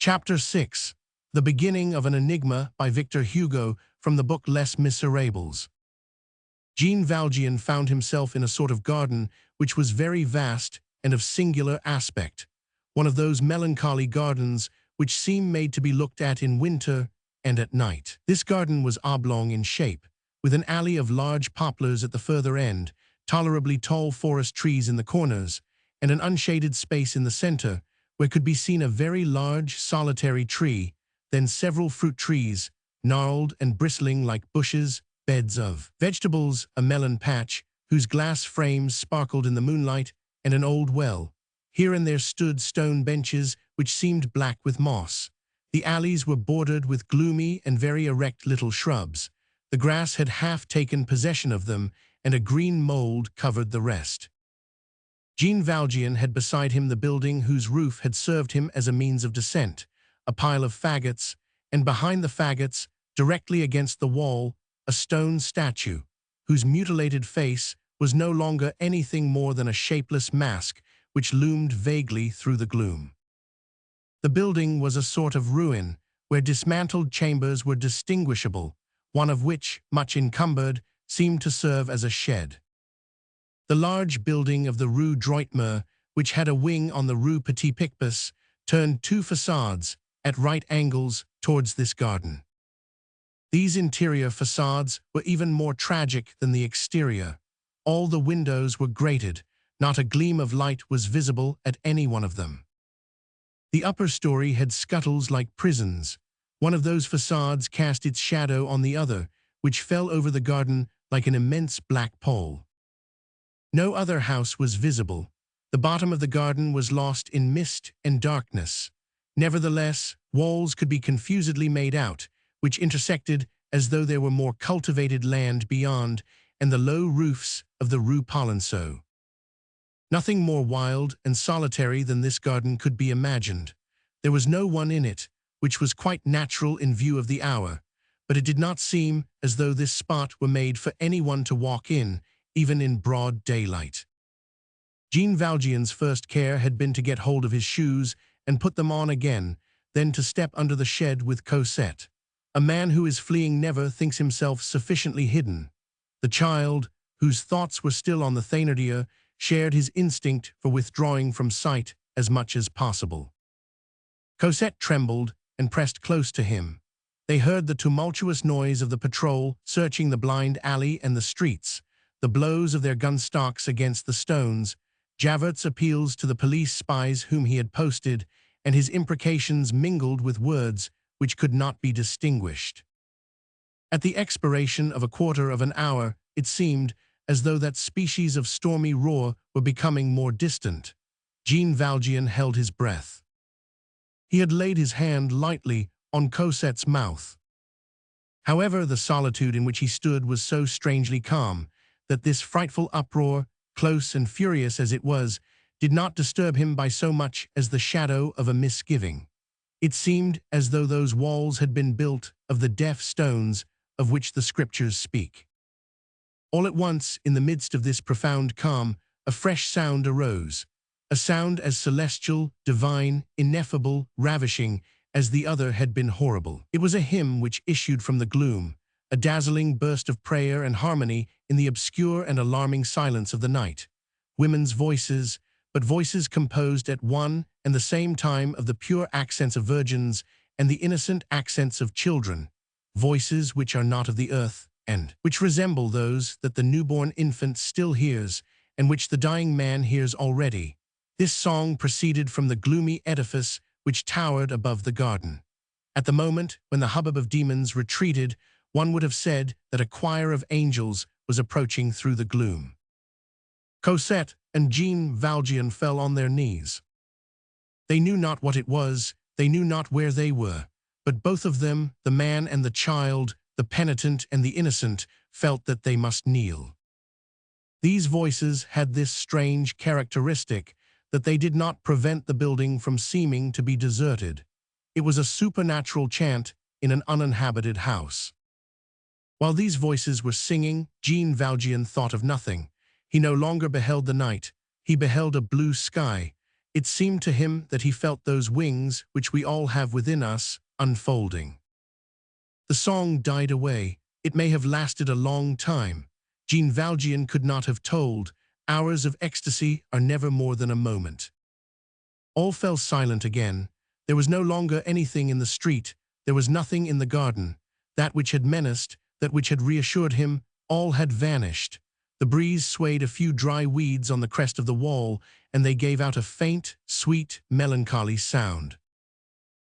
Chapter 6. The Beginning of an Enigma by Victor Hugo from the book Les Misérables. Jean Valjean found himself in a sort of garden which was very vast and of singular aspect, one of those melancholy gardens which seem made to be looked at in winter and at night. This garden was oblong in shape, with an alley of large poplars at the further end, tolerably tall forest trees in the corners, and an unshaded space in the center, where could be seen a very large solitary tree, then several fruit trees, gnarled and bristling like bushes, beds of vegetables, a melon patch, whose glass frames sparkled in the moonlight, and an old well. Here and there stood stone benches which seemed black with moss. The alleys were bordered with gloomy and very erect little shrubs. The grass had half taken possession of them, and a green mold covered the rest. Jean Valjean had beside him the building whose roof had served him as a means of descent, a pile of faggots, and behind the faggots, directly against the wall, a stone statue, whose mutilated face was no longer anything more than a shapeless mask which loomed vaguely through the gloom. The building was a sort of ruin, where dismantled chambers were distinguishable, one of which, much encumbered, seemed to serve as a shed. The large building of the Rue Droitmer, which had a wing on the Rue Petit Picpus, turned two facades, at right angles, towards this garden. These interior facades were even more tragic than the exterior. All the windows were grated, not a gleam of light was visible at any one of them. The upper story had scuttles like prisons. One of those facades cast its shadow on the other, which fell over the garden like an immense black pall. No other house was visible. The bottom of the garden was lost in mist and darkness. Nevertheless, walls could be confusedly made out, which intersected as though there were more cultivated land beyond, and the low roofs of the Rue Polonceau. Nothing more wild and solitary than this garden could be imagined. There was no one in it, which was quite natural in view of the hour, but it did not seem as though this spot were made for anyone to walk in, even in broad daylight. Jean Valjean's first care had been to get hold of his shoes and put them on again, then to step under the shed with Cosette. A man who is fleeing never thinks himself sufficiently hidden. The child, whose thoughts were still on the Thénardier, shared his instinct for withdrawing from sight as much as possible. Cosette trembled and pressed close to him. They heard the tumultuous noise of the patrol searching the blind alley and the streets, the blows of their gun stocks against the stones, Javert's appeals to the police spies whom he had posted, and his imprecations mingled with words which could not be distinguished. At the expiration of a quarter of an hour, it seemed as though that species of stormy roar were becoming more distant. Jean Valjean held his breath. He had laid his hand lightly on Cosette's mouth. However, the solitude in which he stood was so strangely calm that this frightful uproar, close and furious as it was, did not disturb him by so much as the shadow of a misgiving. It seemed as though those walls had been built of the deaf stones of which the Scriptures speak. All at once, in the midst of this profound calm, a fresh sound arose, a sound as celestial, divine, ineffable, ravishing, as the other had been horrible. It was a hymn which issued from the gloom, a dazzling burst of prayer and harmony in the obscure and alarming silence of the night. Women's voices, but voices composed at one and the same time of the pure accents of virgins and the innocent accents of children, voices which are not of the earth, and which resemble those that the newborn infant still hears, and which the dying man hears already. This song proceeded from the gloomy edifice which towered above the garden. At the moment when the hubbub of demons retreated, one would have said that a choir of angels was approaching through the gloom. Cosette and Jean Valjean fell on their knees. They knew not what it was, they knew not where they were, but both of them, the man and the child, the penitent and the innocent, felt that they must kneel. These voices had this strange characteristic, that they did not prevent the building from seeming to be deserted. It was a supernatural chant in an uninhabited house. While these voices were singing, Jean Valjean thought of nothing. He no longer beheld the night. He beheld a blue sky, It seemed to him that he felt those wings which we all have within us unfolding. The song died away. It may have lasted a long time. Jean Valjean could not have told. Hours of ecstasy are never more than a moment. All fell silent again. There was no longer anything in the street. There was nothing in the garden. That which had menaced, that which had reassured him, all had vanished. The breeze swayed a few dry weeds on the crest of the wall, and they gave out a faint, sweet, melancholy sound.